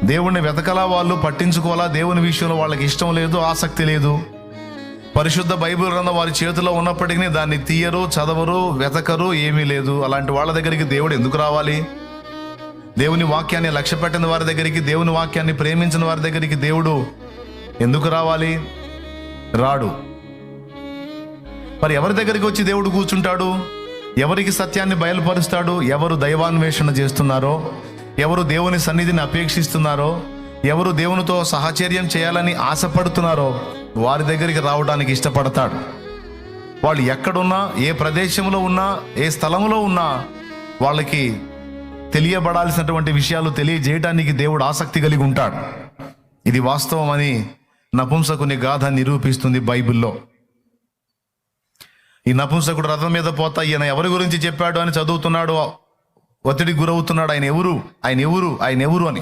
దేవుణ్ణి వెతకలా, వాళ్ళు పట్టించుకోవాలా, దేవుని విషయంలో వాళ్ళకి ఇష్టం లేదు, ఆసక్తి లేదు. పరిశుద్ధ బైబిల్ గ్రంథం వారి చేతిలో ఉన్నప్పటికీ దాన్ని తీయరు, చదవరు, వెతకరు, ఏమీ లేదు. అలాంటి వాళ్ళ దగ్గరికి దేవుడు ఎందుకు రావాలి? దేవుని వాక్యాన్ని లక్ష్య పెట్టిన వారి దగ్గరికి, దేవుని వాక్యాన్ని ప్రేమించిన వారి దగ్గరికి దేవుడు ఎందుకు రావాలి? రాడు. మరి ఎవరి దగ్గరికి వచ్చి దేవుడు కూర్చుంటాడు? ఎవరికి సత్యాన్ని బయలుపరుస్తాడు? ఎవరు దైవాన్వేషణ చేస్తున్నారో, ఎవరు దేవుని సన్నిధిని అపేక్షిస్తున్నారో, ఎవరు దేవునితో సహచర్యం చేయాలని ఆశపడుతున్నారో వారి దగ్గరికి రావడానికి ఇష్టపడతాడు. వాళ్ళు ఎక్కడున్నా, ఏ ప్రదేశంలో ఉన్నా, ఏ స్థలంలో ఉన్నా వాళ్ళకి తెలియబడాల్సినటువంటి విషయాలు తెలియజేయడానికి దేవుడు ఆసక్తి కలిగి ఉంటాడు. ఇది వాస్తవం అని నపుంసకుని గాథ నిరూపిస్తుంది బైబిల్లో. ఈ నపుంసకుడు రథం మీద పోతా ఈయన ఎవరి గురించి చెప్పాడు అని చదువుతున్నాడు, ఒత్తిడికి గురవుతున్నాడు. ఆయన ఎవరు అని.